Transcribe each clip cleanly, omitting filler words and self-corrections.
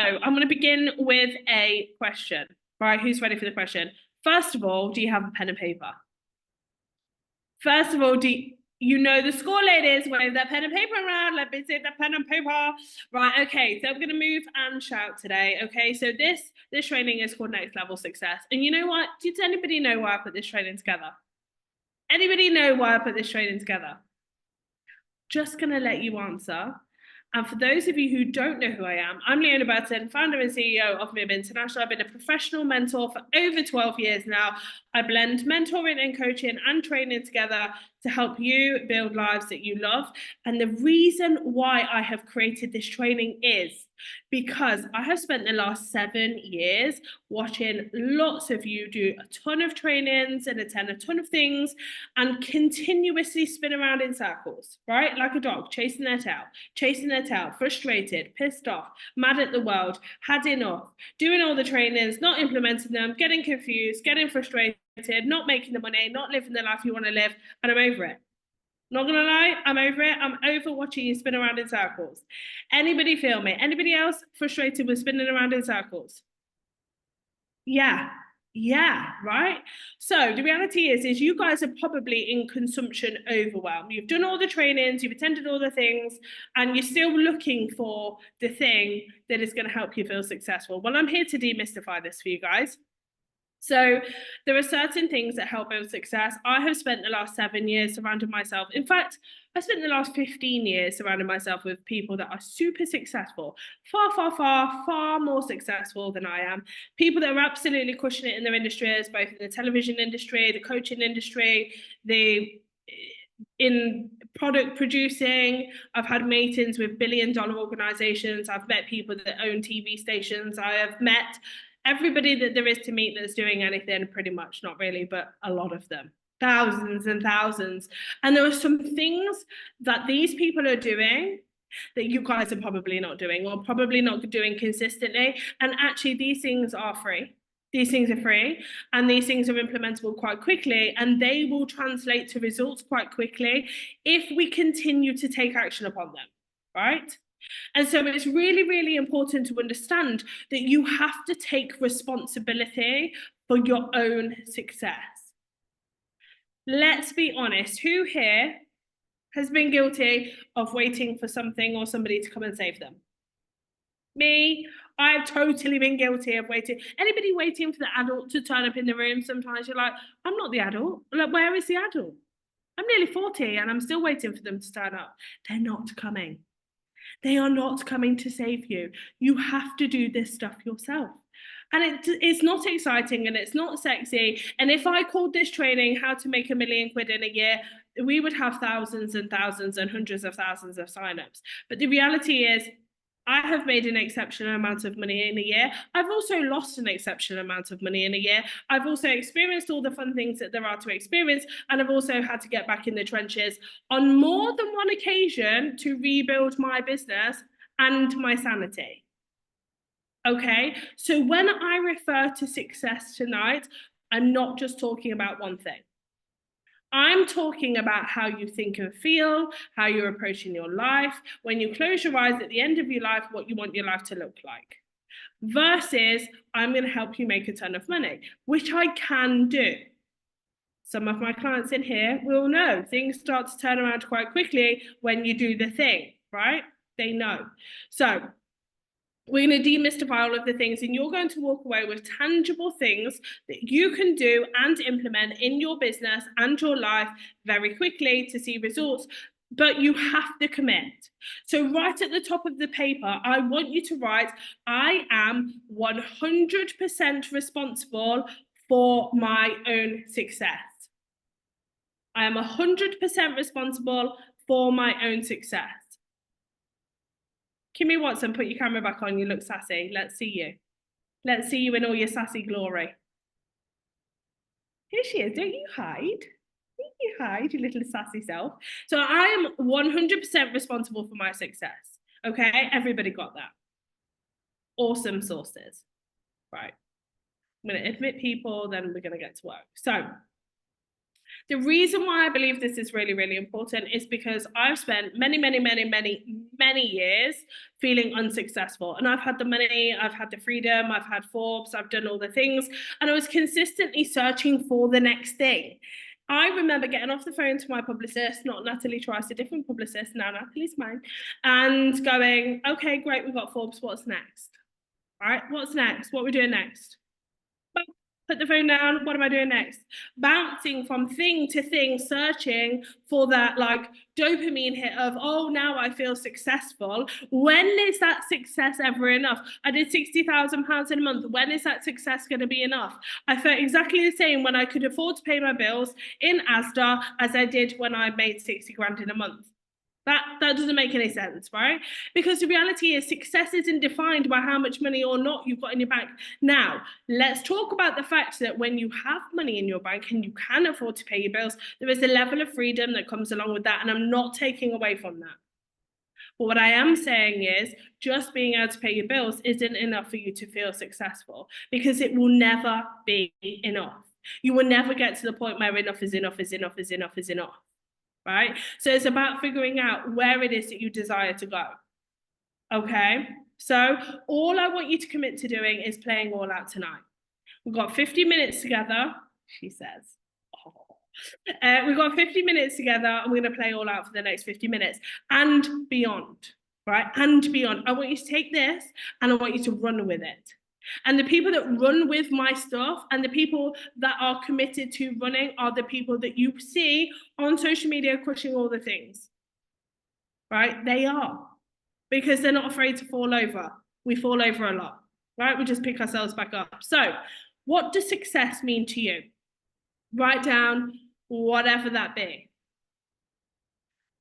I'm going to begin with a question. Right, who's ready for the question? First of all, do you have a pen and paper? First of all, you know the score, ladies? Wave that pen and paper around. Let me see the pen and paper. Right, okay, so I'm going to move and shout today. Okay, so this training is called Next Level Success. And you know what? Does anybody know why I put this training together? Anybody know why I put this training together? Just going to let you answer. And for those of you who don't know who I am, I'm Leona Burton, founder and CEO of MIB International. I've been a professional mentor for over 12 years now. I blend mentoring and coaching and training together to help you build lives that you love. And the reason why I have created this training is because I have spent the last 7 years watching lots of you do a ton of trainings and attend a ton of things and continuously spin around in circles, right? Like a dog chasing their tail, frustrated, pissed off, mad at the world, had enough, doing all the trainings, not implementing them, getting confused, getting frustrated, not making the money, not living the life you want to live, and I'm over it. Not gonna lie, I'm over it. I'm over watching you spin around in circles. Anybody feel me? Anybody else frustrated with spinning around in circles? Yeah, right? So the reality is you guys are probably in consumption overwhelm. You've done all the trainings, you've attended all the things, and you're still looking for the thing that is going to help you feel successful. Well, I'm here to demystify this for you guys. So there are certain things that help build success. I have spent the last 7 years surrounding myself. In fact, I spent the last 15 years surrounding myself with people that are super successful, far more successful than I am. People that are absolutely crushing it in their industries, both in the television industry, the coaching industry, in product producing. I've had meetings with billion-dollar organizations. I've met people that own TV stations. I have met everybody that there is to meet that's doing anything, pretty much, not really, but a lot of them, thousands and thousands. And there are some things that these people are doing that you guys are probably not doing, or probably not doing consistently. And actually, these things are free. These things are free, and these things are implementable quite quickly, and they will translate to results quite quickly if we continue to take action upon them, right? And so it's really, really important to understand that you have to take responsibility for your own success. Let's be honest, who here has been guilty of waiting for something or somebody to come and save them? Me, I've totally been guilty of waiting. Anybody waiting for the adult to turn up in the room? Sometimes you're like, I'm not the adult. Like, where is the adult? I'm nearly 40 and I'm still waiting for them to turn up. They're not coming. They are not coming to save you. You have to do this stuff yourself. And it's not exciting and it's not sexy. And if I called this training How to Make £1 Million in a Year, we would have thousands and thousands and hundreds of thousands of signups. But the reality is, I have made an exceptional amount of money in a year. I've also lost an exceptional amount of money in a year. I've also experienced all the fun things that there are to experience, and I've also had to get back in the trenches on more than one occasion to rebuild my business and my sanity. Okay, so when I refer to success tonight, I'm not just talking about one thing. I'm talking about how you think and feel, how you're approaching your life, when you close your eyes at the end of your life, what you want your life to look like. Versus, I'm going to help you make a ton of money, which I can do. Some of my clients in here will know things start to turn around quite quickly when you do the thing, right? They know. So we're going to demystify all of the things, and you're going to walk away with tangible things that you can do and implement in your business and your life very quickly to see results. But you have to commit. So right at the top of the paper, I want you to write, I am 100% responsible for my own success. I am 100% responsible for my own success. Kimmy Watson, put your camera back on. You look sassy. Let's see you. Let's see you in all your sassy glory. Here she is. Don't you hide. Don't you hide, your little sassy self. So I am 100% responsible for my success. Okay, everybody got that. Awesome sources. Right. I'm going to admit people, then we're going to get to work. So The reason why I believe this is really, really important is because I've spent many, many, many, many, many years feeling unsuccessful. And I've had the money, I've had the freedom, I've had Forbes, I've done all the things. And I was consistently searching for the next thing. I remember getting off the phone to my publicist, not Natalie Trice, a different publicist, now Natalie's mine, and going, okay, great, we've got Forbes, what's next? All right, what's next? What are we doing next? Put the phone down, what am I doing next? Bouncing from thing to thing, searching for that like dopamine hit of, oh, now I feel successful. When is that success ever enough? I did £60,000 in a month. When is that success going to be enough? I felt exactly the same when I could afford to pay my bills in Asda as I did when I made 60 grand in a month. That doesn't make any sense, right? Because the reality is success isn't defined by how much money or not you've got in your bank. Now, let's talk about the fact that when you have money in your bank and you can afford to pay your bills, there is a level of freedom that comes along with that, and I'm not taking away from that. But what I am saying is just being able to pay your bills isn't enough for you to feel successful, because it will never be enough. You will never get to the point where enough is enough is enough is enough is enough. Right? So it's about figuring out where it is that you desire to go. Okay? So all I want you to commit to doing is playing all out tonight. We've got 50 minutes together, she says. Oh. We've got 50 minutes together, and we're going to play all out for the next 50 minutes and beyond, right? And beyond. I want you to take this and I want you to run with it. And the people that run with my stuff and the people that are committed to running are the people that you see on social media crushing all the things, right? They are, because they're not afraid to fall over. We fall over a lot, right? We just pick ourselves back up. So what does success mean to you? Write down whatever that be.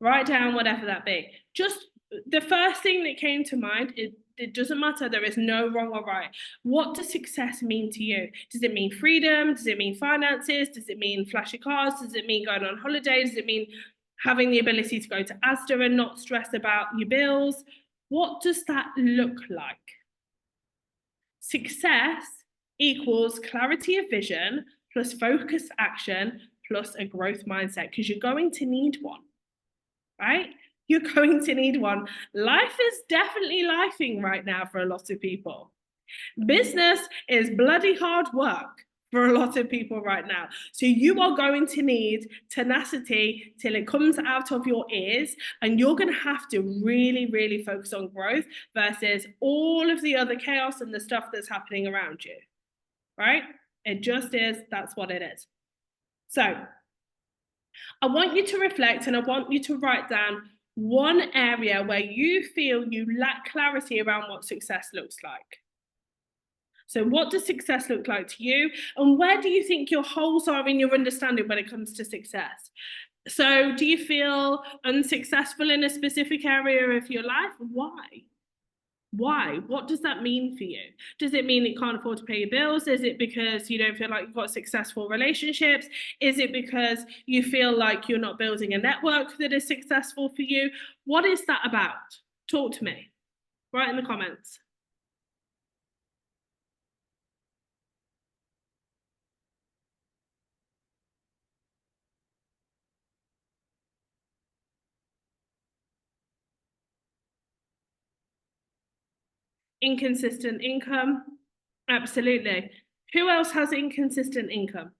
Write down whatever that be. Just the first thing that came to mind is, it doesn't matter. There is no wrong or right. What does success mean to you? Does it mean freedom? Does it mean finances? Does it mean flashy cars? Does it mean going on holiday? Does it mean having the ability to go to Asda and not stress about your bills? What does that look like? Success equals clarity of vision plus focused action plus a growth mindset, because you're going to need one, right? You're going to need one. Life is definitely lifing right now for a lot of people. Business is bloody hard work for a lot of people right now. So you are going to need tenacity till it comes out of your ears, and you're going to have to really, really focus on growth versus all of the other chaos and the stuff that's happening around you, right? It just is, that's what it is. So I want you to reflect, and I want you to write down one area where you feel you lack clarity around what success looks like. So what does success look like to you? And where do you think your holes are in your understanding when it comes to success? So do you feel unsuccessful in a specific area of your life? Why? Why? What does that mean for you? Does it mean you can't afford to pay your bills? Is it because you don't feel like you've got successful relationships? Is it because you feel like you're not building a network that is successful for you? What is that about? Talk to me. Write in the comments. Inconsistent income. Absolutely. Who else has inconsistent income?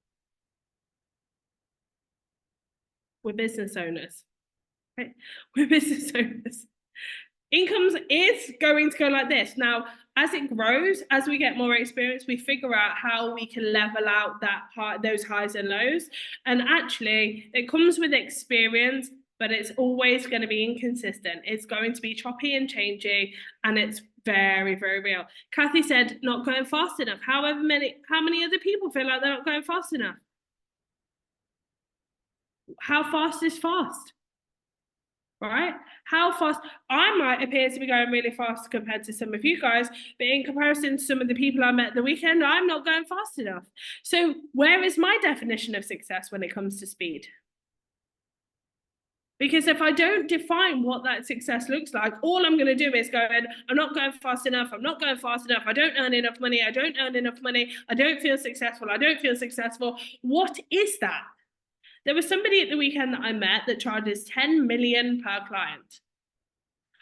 We're business owners, right? We're business owners. Incomes is going to go like this. Now, as it grows, as we get more experience, we figure out how we can level out those highs and lows. And actually, it comes with experience, but it's always going to be inconsistent. It's going to be choppy and changing, and it's very, very real. Kathy said, not going fast enough. How many other people feel like they're not going fast enough? How fast is fast? Right? How fast? I might appear to be going really fast compared to some of you guys, but in comparison to some of the people I met the weekend, I'm not going fast enough. So where is my definition of success when it comes to speed? Because if I don't define what that success looks like, all I'm going to do is go, I'm not going fast enough. I'm not going fast enough. I don't earn enough money. I don't earn enough money. I don't feel successful. I don't feel successful. What is that? There was somebody at the weekend that I met that charges 10 million per client.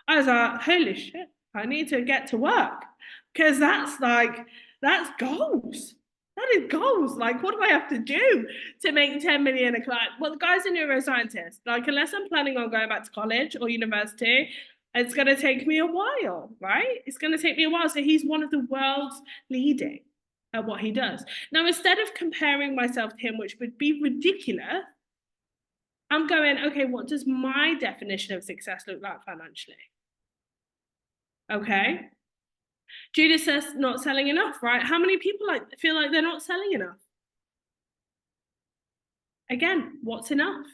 I was like, holy shit, I need to get to work, because that's goals. That is goals. Like, what do I have to do to make 10 million a client? Well, the guy's a neuroscientist. Like, unless I'm planning on going back to college or university, it's going to take me a while, right? It's going to take me a while. So he's one of the world's leading at what he does. Now, instead of comparing myself to him, which would be ridiculous, I'm going, okay, what does my definition of success look like financially? Okay. Judith says not selling enough, right? How many people feel like they're not selling enough? Again, what's enough?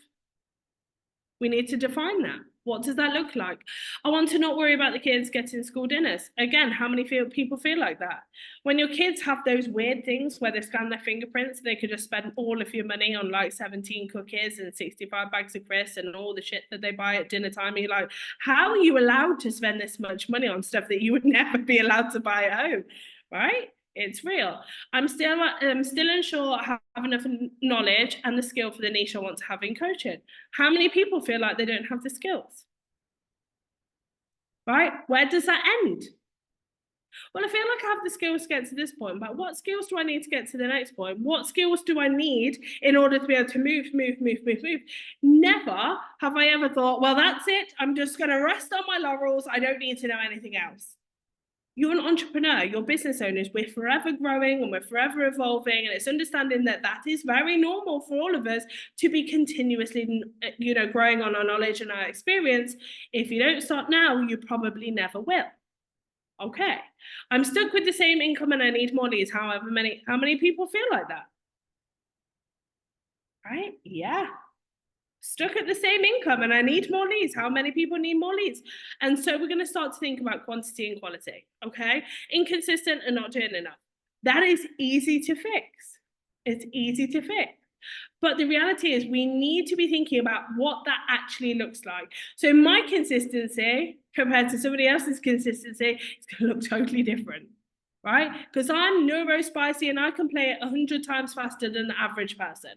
We need to define that. What does that look like? I want to not worry about the kids getting school dinners. Again, how many people feel like that? When your kids have those weird things where they scan their fingerprints, they could just spend all of your money on like 17 cookies and 65 bags of crisps and all the shit that they buy at dinner time. And you're like, how are you allowed to spend this much money on stuff that you would never be allowed to buy at home, right? It's real. I'm still unsure I have enough knowledge and the skill for the niche I want to have in coaching. How many people feel like they don't have the skills? Right? Where does that end? Well, I feel like I have the skills to get to this point, but what skills do I need to get to the next point? What skills do I need in order to be able to move? Never have I ever thought, well, that's it. I'm just going to rest on my laurels. I don't need to know anything else. You're an entrepreneur, you're business owners, we're forever growing and we're forever evolving, and it's understanding that that is very normal for all of us to be continuously, growing on our knowledge and our experience. If you don't start now, you probably never will. Okay, I'm stuck with the same income and I need more leads. How many people feel like that? Right? Yeah. Stuck at the same income and I need more leads. How many people need more leads? And so we're going to start to think about quantity and quality. Okay. Inconsistent and not doing enough. That is easy to fix. It's easy to fix. But the reality is we need to be thinking about what that actually looks like. So my consistency compared to somebody else's consistency is going to look totally different, right? Because I'm neurospicy and I can play it 100 times faster than the average person,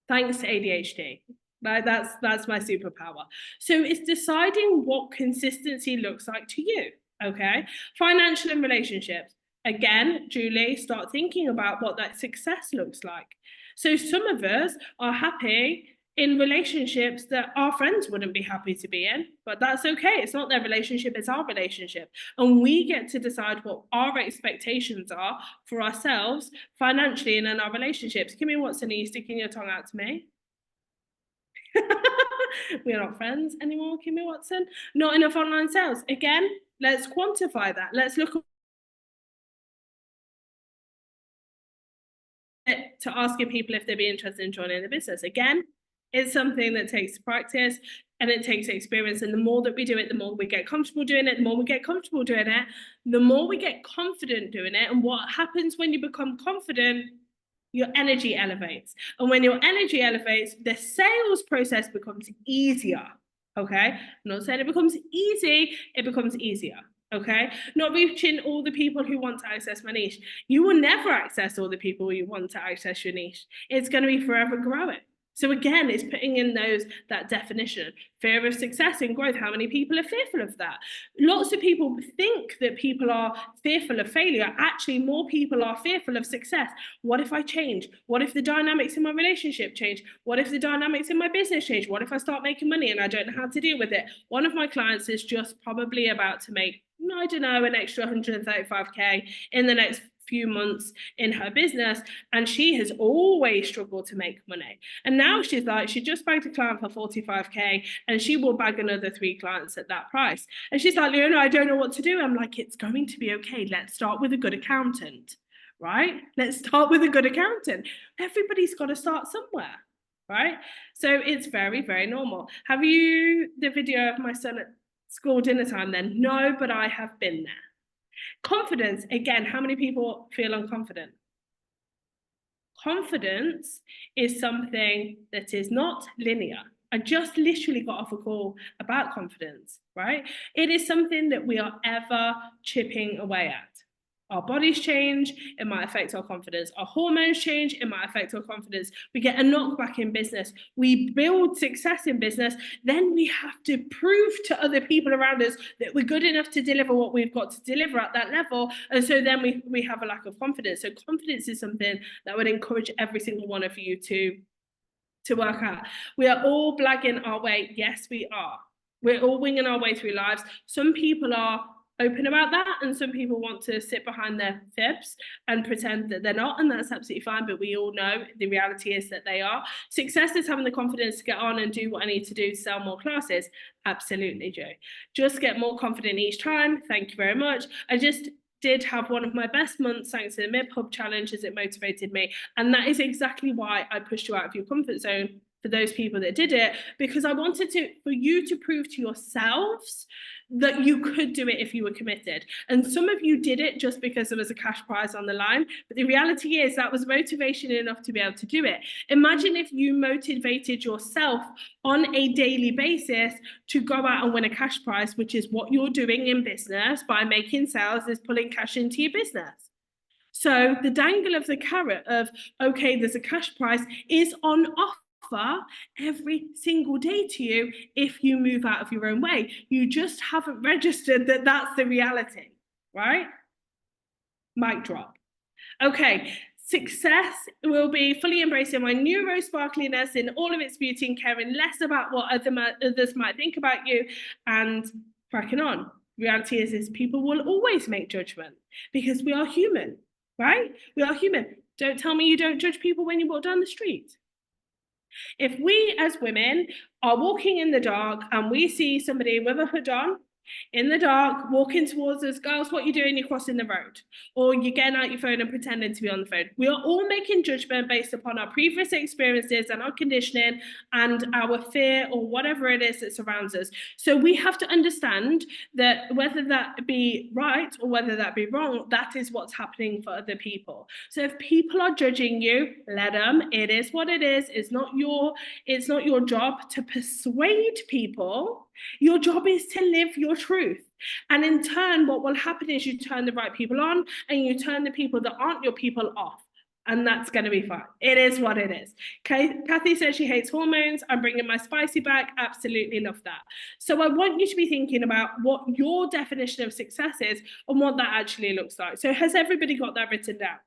thanks to ADHD. Right? That's my superpower. So it's deciding what consistency looks like to you. Okay. Financial and relationships. Again, Julie, start thinking about what that success looks like. So some of us are happy in relationships that our friends wouldn't be happy to be in, but that's okay. It's not their relationship, it's our relationship. And we get to decide what our expectations are for ourselves financially and in our relationships. Kimmy Watson, are you sticking your tongue out to me? We're not friends anymore, Kimmy Watson. Not enough online sales. Again, let's quantify that. Let's look to asking people if they'd be interested in joining the business. Again, it's something that takes practice and it takes experience. And the more that we do it, the more we get comfortable doing it, the more we get comfortable doing it, the more we get confident doing it. And what happens when you become confident? Your energy elevates. And when your energy elevates, the sales process becomes easier. Okay. I'm not saying it becomes easy, it becomes easier. Okay. Not reaching all the people who want to access my niche. You will never access all the people who want to access your niche. It's going to be forever growing. So again, it's putting in that definition. Fear of success and growth. How many people are fearful of that? Lots of people think that people are fearful of failure. Actually, more people are fearful of success. What if I change? What if the dynamics in my relationship change? What if the dynamics in my business change? What if I start making money and I don't know how to deal with it? One of my clients is just probably about to make, I don't know, an extra 135K in the next few months in her business, and she has always struggled to make money. And now she's like, she just bagged a client for 45K and she will bag another 3 clients at that price. And she's like, Leona, I don't know what to do. I'm like, it's going to be okay. Let's start with a good accountant, right? Let's start with a good accountant. Everybody's got to start somewhere, right? So it's very, very normal. Have you the video of my son at school dinner time then? No, but I have been there. Confidence, again, how many people feel unconfident? Confidence is something that is not linear. I just literally got off a call about confidence, right? It is something that we are ever chipping away at, Our bodies change, it might affect our confidence. Our hormones change, it might affect our confidence. We get a knockback in business. We build success in business. Then we have to prove to other people around us that we're good enough to deliver what we've got to deliver at that level. And so then we have a lack of confidence. So confidence is something that I would encourage every single one of you to work out. We are all blagging our way. Yes, we are. We're all winging our way through lives. Some people are open about that, and some people want to sit behind their fibs and pretend that they're not, and that's absolutely fine, but we all know the reality is that they are. Success is having the confidence to get on and do what I need to do to sell more classes. Absolutely, Joe. Just get more confident each time. Thank you very much. I just did have one of my best months thanks to the MIB Hub challenge, as it motivated me, and that is exactly why I pushed you out of your comfort zone for those people that did it, because I wanted for you to prove to yourselves that you could do it if you were committed. And some of you did it just because there was a cash prize on the line, but the reality is that was motivation enough to be able to do it. Imagine if you motivated yourself on a daily basis to go out and win a cash prize, which is what you're doing in business by making sales, is pulling cash into your business. So the dangle of the carrot of, okay, there's a cash prize, is on offer every single day to you if you move out of your own way. You just haven't registered that that's the reality, right? Mic drop. Okay, success will be fully embracing my neuro sparkliness in all of its beauty and caring less about what others might think about you and cracking on. Reality is people will always make judgment because we are human, right? We are human. Don't tell me you don't judge people when you walk down the street. If we as women are walking in the dark and we see somebody with a hood on in the dark walking towards us, girls, what are you doing? You're crossing the road, or you're getting out your phone and pretending to be on the phone. We are all making judgment based upon our previous experiences and our conditioning and our fear or whatever it is that surrounds us. So we have to understand that whether that be right or whether that be wrong, that is what's happening for other people. So if people are judging you, let them. It is what it is. It's not your job to persuade people. Your job is to live your truth. And in turn, what will happen is you turn the right people on and you turn the people that aren't your people off. And that's going to be fine. It is what it is. Okay. Kathy says she hates hormones. I'm bringing my spicy back. Absolutely love that. So I want you to be thinking about what your definition of success is and what that actually looks like. So has everybody got that written down?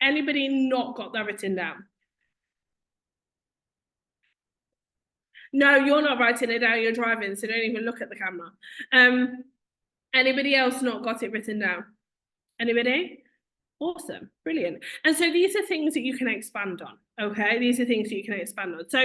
Anybody not got that written down? No, you're not writing it down, you're driving, so don't even look at the camera. Anybody else not got it written down? Anybody? Awesome, brilliant. And so these are things that you can expand on, okay? These are things that you can expand on. So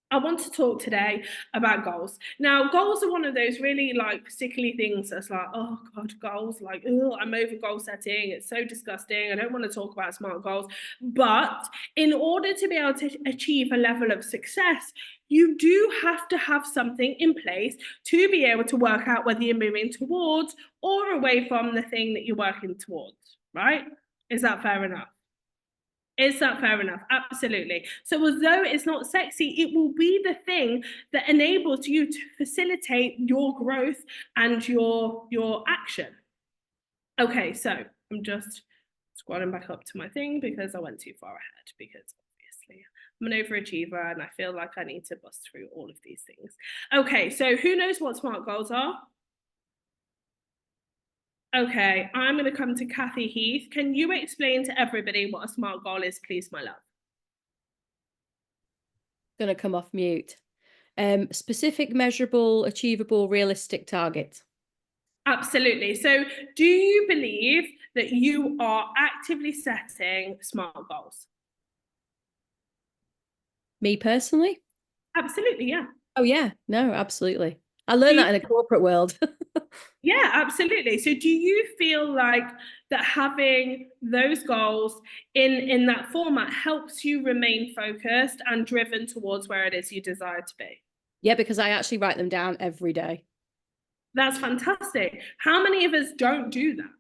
I want to talk today about goals. Now, goals are one of those really like stickly things that's like, oh God, goals, like, oh, I'm over goal setting. It's so disgusting. I don't want to talk about SMART goals. But in order to be able to achieve a level of success, you do have to have something in place to be able to work out whether you're moving towards or away from the thing that you're working towards, right? Is that fair enough? Is that fair enough? Absolutely. So although it's not sexy, it will be the thing that enables you to facilitate your growth and your action. Okay, so I'm just scrolling back up to my thing because I went too far ahead, because obviously I'm an overachiever and I feel like I need to bust through all of these things. Okay, so who knows what SMART goals are? Okay, I'm going to come to Kathy Heath. Can you explain to everybody what a SMART goal is, please, my love? Going to come off mute. Specific, measurable, achievable, realistic target. Absolutely. So do you believe that you are actively setting SMART goals? Me personally? Absolutely, yeah. Oh yeah, no, absolutely. I learned that in a corporate world. Yeah, absolutely. So do you feel like that having those goals in that format helps you remain focused and driven towards where it is you desire to be? Yeah, because I actually write them down every day. That's fantastic. How many of us don't do that?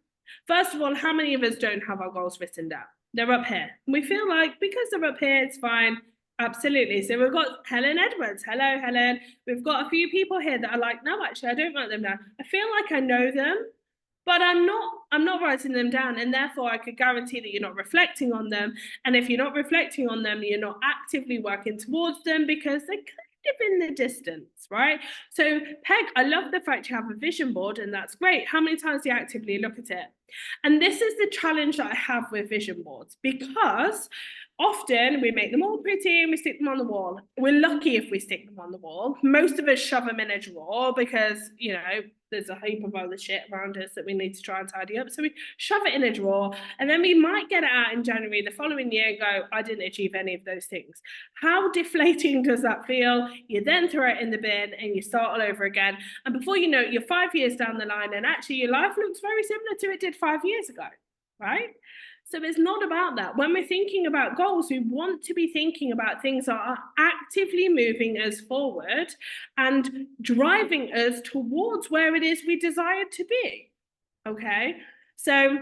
First of all, how many of us don't have our goals written down? They're up here. We feel like because they're up here, it's fine. Absolutely. So we've got Helen Edwards. Hello, Helen. We've got a few people here that are like, no, actually, I don't write them down. I feel like I know them, but I'm not writing them down. And therefore I could guarantee that you're not reflecting on them. And if you're not reflecting on them, you're not actively working towards them because they're kind of in the distance, right? So Peg, I love the fact you have a vision board, and that's great. How many times do you actively look at it? And this is the challenge that I have with vision boards, because often we make them all pretty and we stick them on the wall. We're lucky if we stick them on the wall. Most of us shove them in a drawer because, you know, there's a heap of other shit around us that we need to try and tidy up. So we shove it in a drawer, and then we might get it out in January the following year and go, I didn't achieve any of those things. How deflating does that feel? You then throw it in the bin and you start all over again. And before you know it, you're 5 years down the line, and actually your life looks very similar to it did 5 years ago, right? So it's not about that. When we're thinking about goals, we want to be thinking about things that are actively moving us forward and driving us towards where it is we desire to be. Okay. So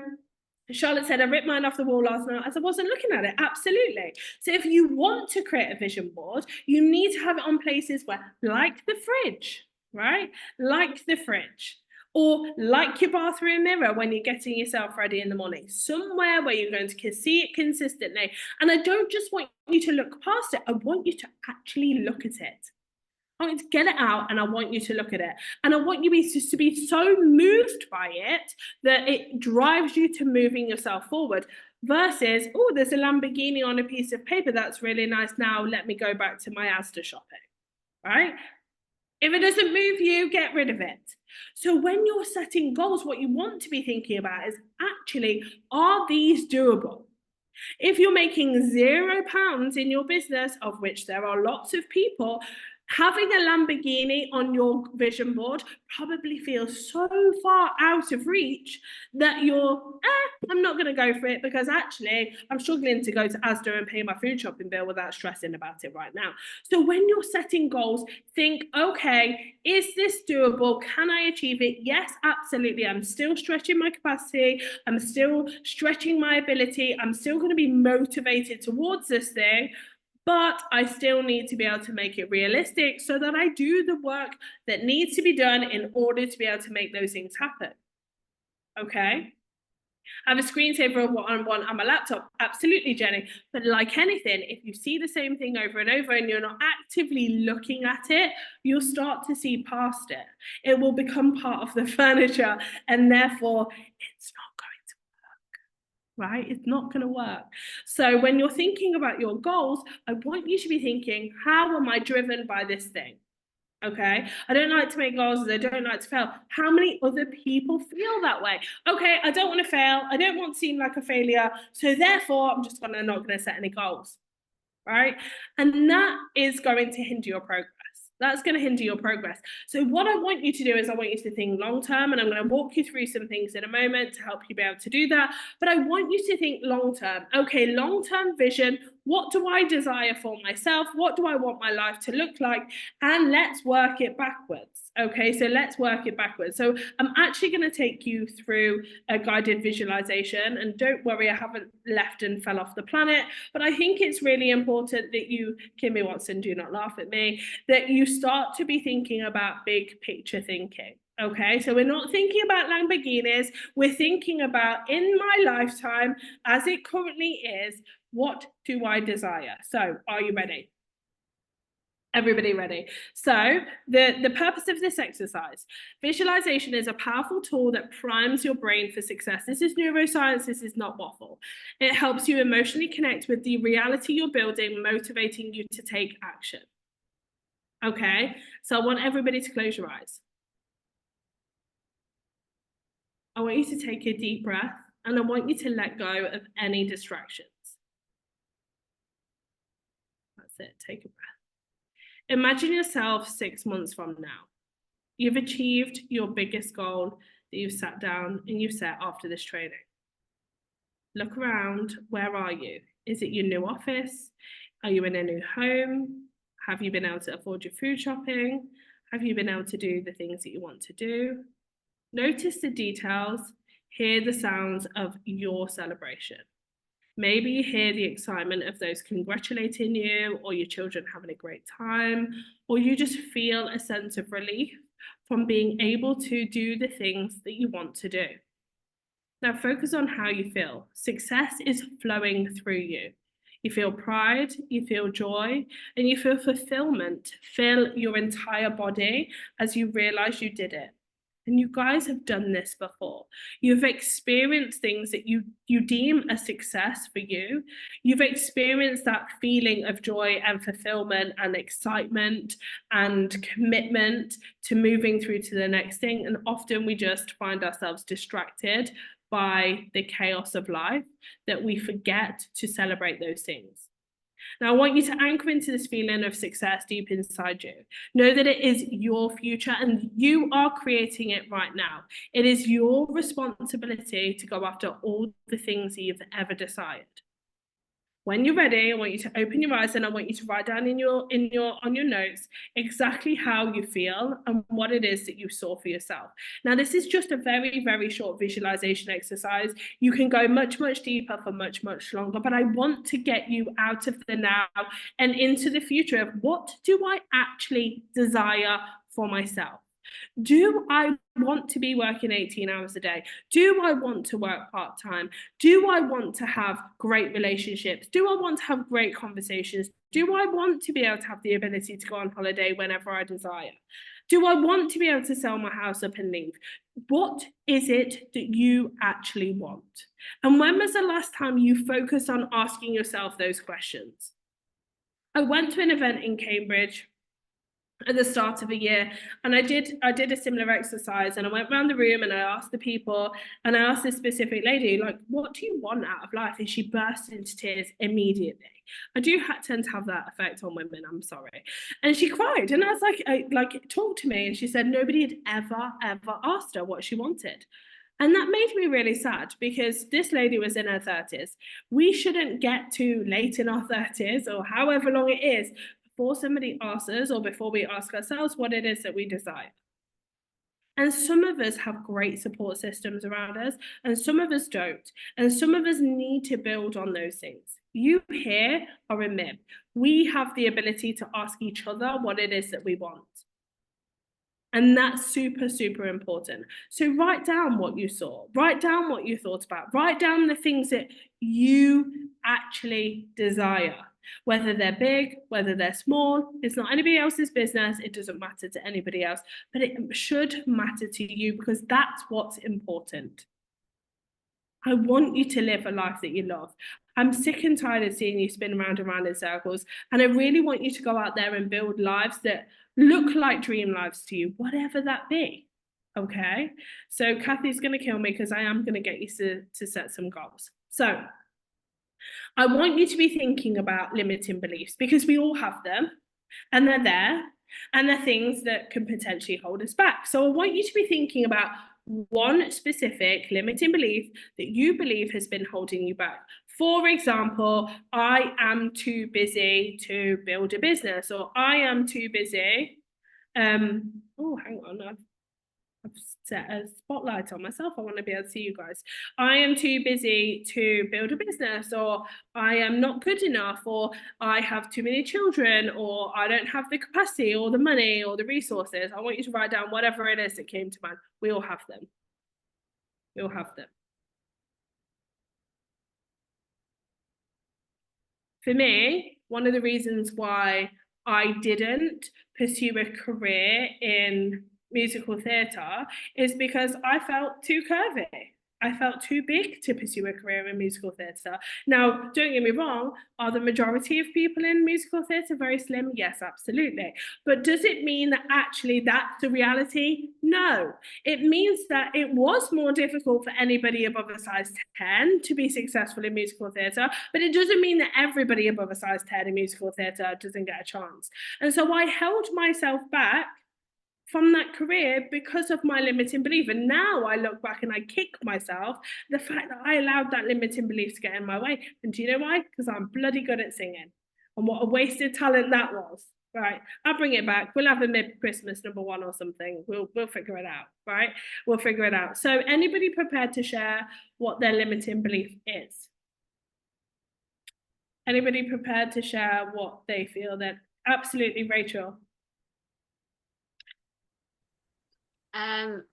Charlotte said, I ripped mine off the wall last night as I wasn't looking at it. Absolutely. So if you want to create a vision board, you need to have it on places where, like the fridge, right? Like the fridge. Or like your bathroom mirror when you're getting yourself ready in the morning, somewhere where you're going to see it consistently. And I don't just want you to look past it, I want you to actually look at it. I want you to get it out, and I want you to look at it. And I want you to be so moved by it that it drives you to moving yourself forward, versus, oh, there's a Lamborghini on a piece of paper. That's really nice. Now let me go back to my Asda shopping, right? If it doesn't move you, get rid of it. So when you're setting goals, what you want to be thinking about is, actually, are these doable? If you're making £0 in your business, of which there are lots of people, having a Lamborghini on your vision board probably feels so far out of reach that you're, I'm not going to go for it, because actually I'm struggling to go to Asda and pay my food shopping bill without stressing about it right now. So when you're setting goals, think, okay, is this doable? Can I achieve it? Yes, absolutely. I'm still stretching my capacity. I'm still stretching my ability. I'm still going to be motivated towards this thing, but I still need to be able to make it realistic so that I do the work that needs to be done in order to be able to make those things happen. Okay? I have a screensaver of what I want on my laptop. Absolutely, Jenny. But like anything, if you see the same thing over and over and you're not actively looking at it, you'll start to see past it. It will become part of the furniture, and therefore it's not going to work, right? It's not going to work. So when you're thinking about your goals, I want you to be thinking, how am I driven by this thing? Okay, I don't like to make goals, I don't like to fail. How many other people feel that way? Okay, I don't want to fail, I don't want to seem like a failure, so therefore I'm just not going to set any goals, right? And that is going to hinder your progress. That's going to hinder your progress. So what I want you to do is, I want you to think long term, and I'm going to walk you through some things in a moment to help you be able to do that. But I want you to think long term. Okay, long term vision. What do I desire for myself? What do I want my life to look like? And let's work it backwards. Okay, so let's work it backwards. So I'm actually going to take you through a guided visualization, and don't worry, I haven't left and fell off the planet, but I think it's really important that you, Kimmy Watson, do not laugh at me, that you start to be thinking about big picture thinking. Okay, so we're not thinking about Lamborghinis, we're thinking about, in my lifetime, as it currently is, what do I desire? So are you ready? Everybody ready? So the purpose of this exercise, visualization is a powerful tool that primes your brain for success. This is neuroscience, this is not waffle. It helps you emotionally connect with the reality you're building, motivating you to take action. Okay, so I want everybody to close your eyes. I want you to take a deep breath, and I want you to let go of any distractions. That's it, take a breath. Imagine yourself 6 months from now. You've achieved your biggest goal that you've sat down and you've set after this training. Look around, where are you? Is it your new office? Are you in a new home? Have you been able to afford your food shopping? Have you been able to do the things that you want to do? Notice the details, hear the sounds of your celebration. Maybe you hear the excitement of those congratulating you, or your children having a great time, or you just feel a sense of relief from being able to do the things that you want to do. Now, focus on how you feel. Success is flowing through you. You feel pride, you feel joy, and you feel fulfillment fill your entire body as you realize you did it. And you guys have done this before. You've experienced things that you deem a success for you. You've experienced that feeling of joy and fulfillment and excitement and commitment to moving through to the next thing. And often we just find ourselves distracted by the chaos of life that we forget to celebrate those things. Now, I want you to anchor into this feeling of success deep inside you. Know that it is your future and you are creating it right now. It is your responsibility to go after all the things that you've ever desired. When you're ready, I want you to open your eyes and I want you to write down on your notes exactly how you feel and what it is that you saw for yourself. Now, this is just a very, very short visualization exercise. You can go much, much deeper for much, much longer, but I want to get you out of the now and into the future of what do I actually desire for myself? Do I want to be working 18 hours a day? Do I want to work part-time? Do I want to have great relationships? Do I want to have great conversations? Do I want to be able to have the ability to go on holiday whenever I desire? Do I want to be able to sell my house up and leave? What is it that you actually want? And when was the last time you focused on asking yourself those questions? I went to an event in Cambridge at the start of a year, and I did a similar exercise, and I went around the room and I asked the people, and I asked this specific lady, like, what do you want out of life? And she burst into tears immediately. I do tend to have that effect on women, I'm sorry. And she cried, and I was like, talk to me. And she said nobody had ever asked her what she wanted. And that made me really sad because this lady was in her 30s. We shouldn't get too late in our 30s or however long it is before somebody asks us or before we ask ourselves what it is that we desire. And some of us have great support systems around us, and some of us don't. And some of us need to build on those things. You here are a MIB. We have the ability to ask each other what it is that we want. And that's super, super important. So write down what you saw, write down what you thought about, write down the things that you actually desire. Whether they're big, whether they're small, it's not anybody else's business. It doesn't matter to anybody else, but it should matter to you because that's what's important. I want you to live a life that you love. I'm sick and tired of seeing you spin round and round in circles. And I really want you to go out there and build lives that look like dream lives to you, whatever that be. Okay? So Kathy's going to kill me because I am going to get you to set some goals. So I want you to be thinking about limiting beliefs because we all have them and they're there and they're things that can potentially hold us back. So I want you to be thinking about one specific limiting belief that you believe has been holding you back. For example, I am too busy to build a business, or I am too busy. Oh, hang on. I've set a spotlight on myself. I want to be able to see you guys. I am too busy to build a business, or I am not good enough, or I have too many children, or I don't have the capacity or the money or the resources. I want you to write down whatever it is that came to mind. We all have them. We all have them. For me, one of the reasons why I didn't pursue a career in musical theatre is because I felt too curvy. I felt too big to pursue a career in musical theatre. Now, don't get me wrong, are the majority of people in musical theatre very slim? Yes, absolutely. But does it mean that actually that's the reality? No. It means that it was more difficult for anybody above a size 10 to be successful in musical theatre, but it doesn't mean that everybody above a size 10 in musical theatre doesn't get a chance. And so I held myself back from that career because of my limiting belief. And now I look back and I kick myself the fact that I allowed that limiting belief to get in my way. And do you know why? Because I'm bloody good at singing. And what a wasted talent that was. Right, I'll bring it back. We'll have a mid-Christmas #1 or something. We'll figure it out, right? We'll figure it out. So anybody prepared to share what their limiting belief is? Anybody prepared to share what they feel then? Absolutely, Rachel.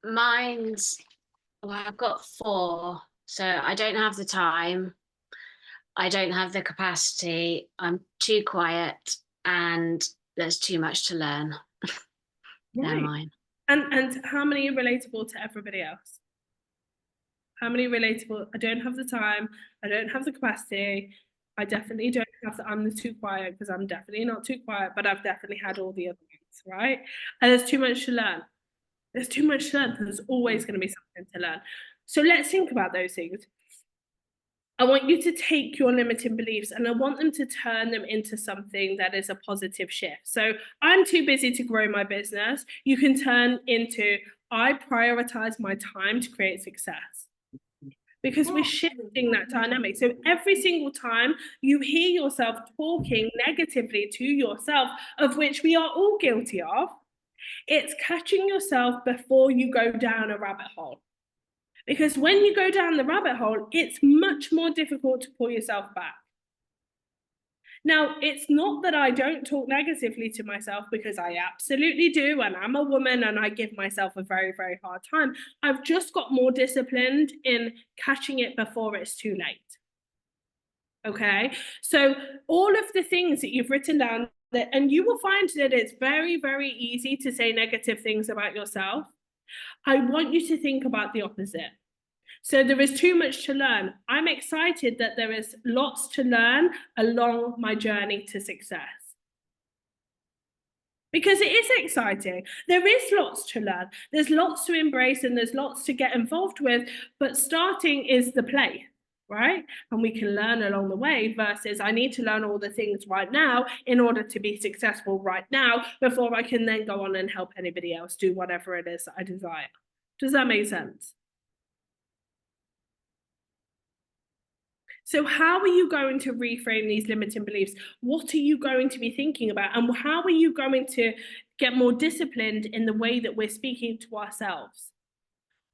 Mine's, well, I've got 4. So I don't have the time. I don't have the capacity. I'm too quiet, and there's too much to learn. They're Right. mine. And how many are relatable to everybody else? How many relatable? I don't have the time. I don't have the capacity. I definitely don't have the, I'm too quiet, because I'm definitely not too quiet, but I've definitely had all the other ones, right? And there's too much to learn. There's too much to learn. There's always going to be something to learn. So let's think about those things. I want you to take your limiting beliefs and I want them to turn them into something that is a positive shift. So I'm too busy to grow my business. You can turn into, I prioritize my time to create success. Because we're shifting that dynamic. So every single time you hear yourself talking negatively to yourself, of which we are all guilty of, it's catching yourself before you go down a rabbit hole. Because when you go down the rabbit hole, it's much more difficult to pull yourself back. Now, it's not that I don't talk negatively to myself, because I absolutely do, and I'm a woman and I give myself a very, very hard time. I've just got more disciplined in catching it before it's too late. Okay, so all of the things that you've written down, and you will find that it's very, very easy to say negative things about yourself. I want you to think about the opposite. So there is too much to learn. I'm excited that there is lots to learn along my journey to success. Because it is exciting. There is lots to learn. There's lots to embrace and there's lots to get involved with, but starting is the play, right? And we can learn along the way versus I need to learn all the things right now in order to be successful right now before I can then go on and help anybody else do whatever it is that I desire. Does that make sense? So how are you going to reframe these limiting beliefs? What are you going to be thinking about? And how are you going to get more disciplined in the way that we're speaking to ourselves?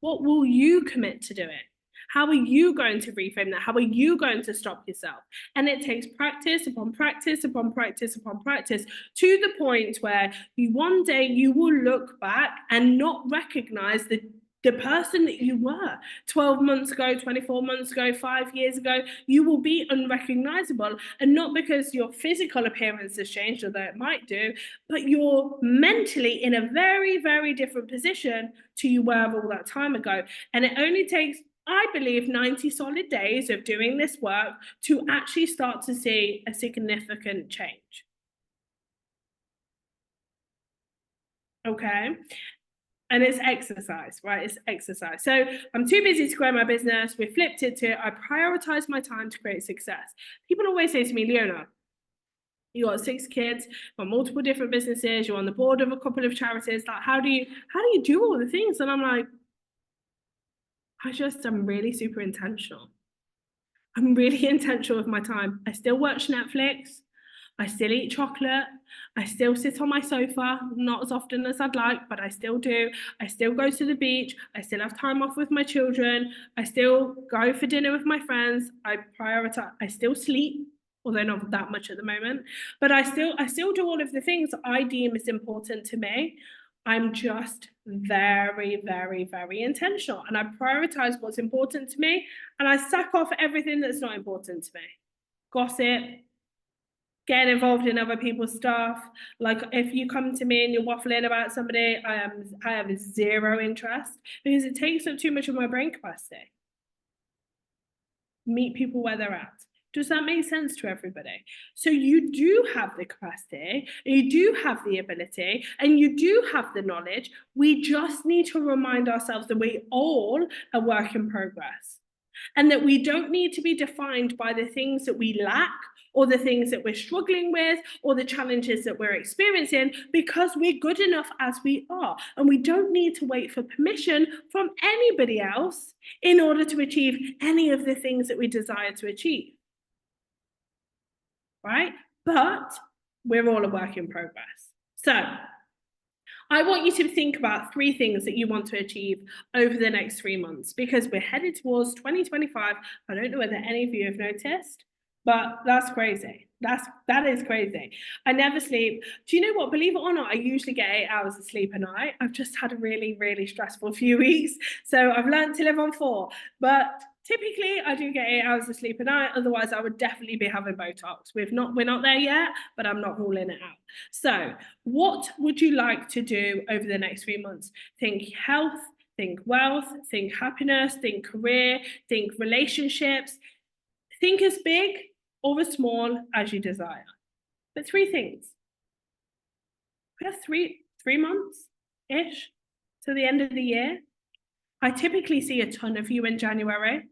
What will you commit to doing? How are you going to reframe that? How are you going to stop yourself? And it takes practice upon practice upon practice upon practice, to the point where one day you will look back and not recognize the person that you were 12 months ago, 24 months ago, 5 years ago. You will be unrecognizable, and not because your physical appearance has changed, although it might do, but you're mentally in a very, very different position to you were all that time ago. And it only takes, I believe, 90 solid days of doing this work to actually start to see a significant change. Okay. And it's exercise, right? It's exercise. So I'm too busy to grow my business. We flipped it to, I prioritize my time to create success. People always say to me, Leona, you got 6 kids, got multiple different businesses, you're on the board of a couple of charities. Like, how do you do all the things? And I'm like, I'm really super intentional. I'm really intentional with my time. I still watch Netflix. I still eat chocolate. I still sit on my sofa, not as often as I'd like, but I still do. I still go to the beach. I still have time off with my children. I still go for dinner with my friends. I prioritize. I still sleep, although not that much at the moment. But I still do all of the things I deem as important to me. I'm just very, very, very intentional, and I prioritize what's important to me, and I sack off everything that's not important to me. Gossip, getting involved in other people's stuff. Like, if you come to me and you're waffling about somebody, I have zero interest, because it takes up too much of my brain capacity. Meet people where they're at. Does that make sense to everybody? So you do have the capacity, you do have the ability, and you do have the knowledge. We just need to remind ourselves that we all are work in progress, and that we don't need to be defined by the things that we lack, or the things that we're struggling with, or the challenges that we're experiencing, because we're good enough as we are. And we don't need to wait for permission from anybody else in order to achieve any of the things that we desire to achieve. Right? But we're all a work in progress. So I want you to think about 3 things that you want to achieve over the next 3 months, because we're headed towards 2025. I don't know whether any of you have noticed, But that's crazy. That is crazy. I never sleep. Do you know what? Believe it or not, I usually get 8 hours of sleep a night. I've just had a really, really stressful few weeks. So I've learned to live on 4. But typically I do get 8 hours of sleep a night. Otherwise, I would definitely be having Botox. We're not there yet, but I'm not ruling it out. So what would you like to do over the next 3 months? Think health, think wealth, think happiness, think career, think relationships. Think as big or as small as you desire. But 3 things. We have three months-ish to the end of the year. I typically see a ton of you in January.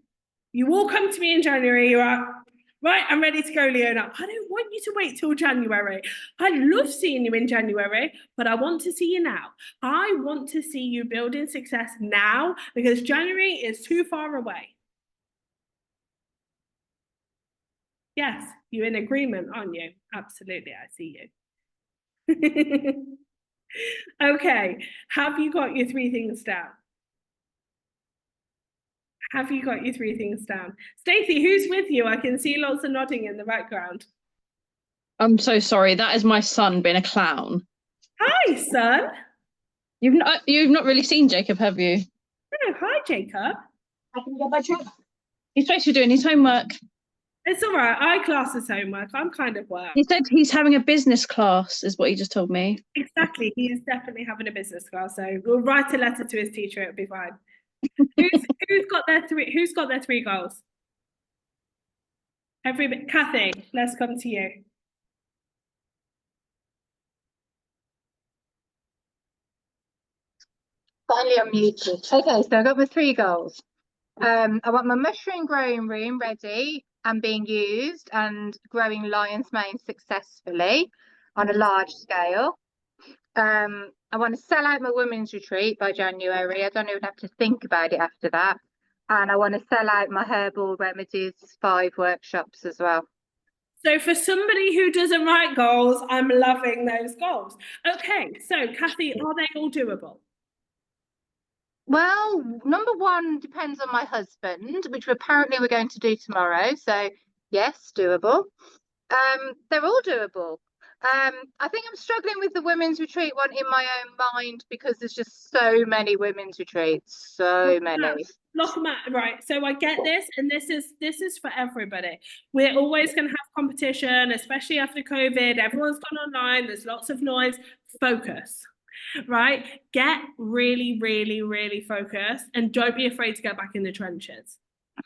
You all come to me in January, you're like, right, I'm ready to go, Leona. I don't want you to wait till January. I love seeing you in January, but I want to see you now. I want to see you building success now, because January is too far away. Yes, you're in agreement, aren't you? Absolutely, I see you. Okay, have you got your 3 things down? Have you got your 3 things down? Stacey, who's with you? I can see lots of nodding in the background. I'm so sorry. That is my son being a clown. Hi, son. You've not really seen Jacob, have you? Oh, hi, Jacob. He's supposed to be doing his homework. It's all right. I class as homework. I'm kind of work. He said he's having a business class, is what he just told me. Exactly. He is definitely having a business class. So we'll write a letter to his teacher. It'll be fine. Who's got their 3 goals? Everybody. Kathy, let's come to you. Finally unmuted. Okay, so I've got my 3 goals. I want my mushroom growing room ready and being used and growing lion's mane successfully on a large scale. I want to sell out my women's retreat by January. I don't even have to think about it after that. And I want to sell out my herbal remedies 5 workshops as well. So for somebody who doesn't write goals, I'm loving those goals. Okay, so Kathy, are they all doable? Well, number 1 depends on my husband, which apparently we're going to do tomorrow. So yes, doable. They're all doable. I think I'm struggling with the women's retreat one in my own mind because there's just so many women's retreats, so many. Right, so I get this, and this is for everybody. We're always going to have competition, especially after COVID. Everyone's gone online. There's lots of noise. Focus. Right, get really, really, really focused, and don't be afraid to get back in the trenches.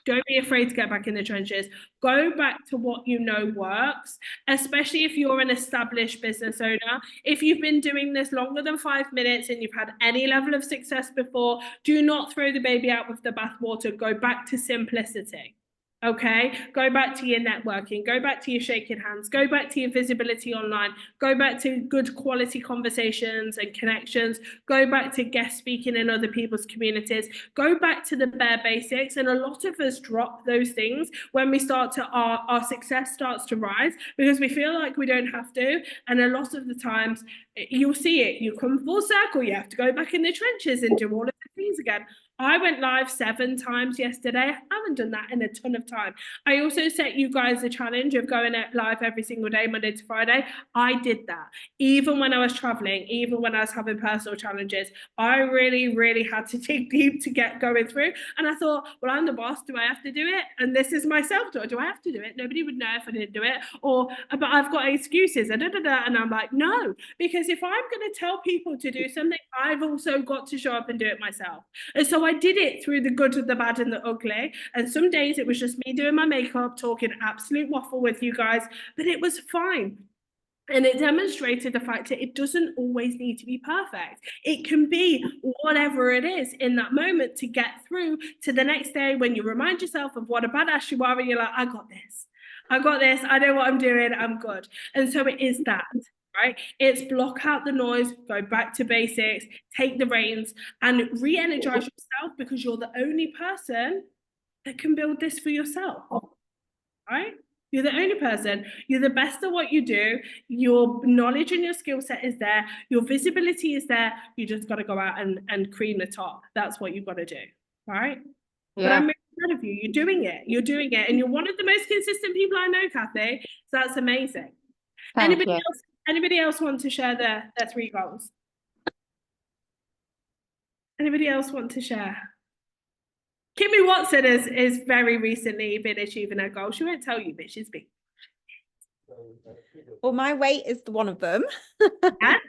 Don't be afraid to get back in the trenches. Go back to what you know works, especially if you're an established business owner. If you've been doing this longer than 5 minutes and you've had any level of success before, do not throw the baby out with the bathwater. Go back to simplicity. Okay, go back to your networking, go back to your shaking hands, go back to your visibility online, go back to good quality conversations and connections, go back to guest speaking in other people's communities, go back to the bare basics. And a lot of us drop those things when we start to, our success starts to rise because we feel like we don't have to. And a lot of the times you'll see it, you come full circle, you have to go back in the trenches and do all of the things again. I went live 7 times yesterday. I haven't done that in a ton of time. I also set you guys a challenge of going live every single day, Monday to Friday. I did that. Even when I was traveling, even when I was having personal challenges, I really, really had to dig deep to get going through. And I thought, well, I'm the boss. Do I have to do it? And this is myself. Do I have to do it? Nobody would know if I didn't do it. Or, but I've got excuses. And I'm like, no, because if I'm going to tell people to do something, I've also got to show up and do it myself. And so I did it through the good, the bad, and the ugly. And some days it was just me doing my makeup, talking absolute waffle with you guys, but it was fine. And it demonstrated the fact that it doesn't always need to be perfect. It can be whatever it is in that moment to get through to the next day when you remind yourself of what a badass you are and you're like, I got this. I know what I'm doing, I'm good. And so it is that. Right? It's block out the noise, go back to basics, take the reins and re-energize yourself because you're the only person that can build this for yourself. Right? You're the only person. You're the best at what you do. Your knowledge and your skill set is there. Your visibility is there. You just got to go out and cream the top. That's what you've got to do. Right? Yeah. But I'm really proud of you. You're doing it. You're doing it. And you're one of the most consistent people I know, Kathy. So that's amazing. Thank Anybody you. else? Anybody else want to share their 3 goals? Anybody else want to share? Kimmy Watson is very recently been achieving her goal. She won't tell you, but she's been. Well, my weight is one of them.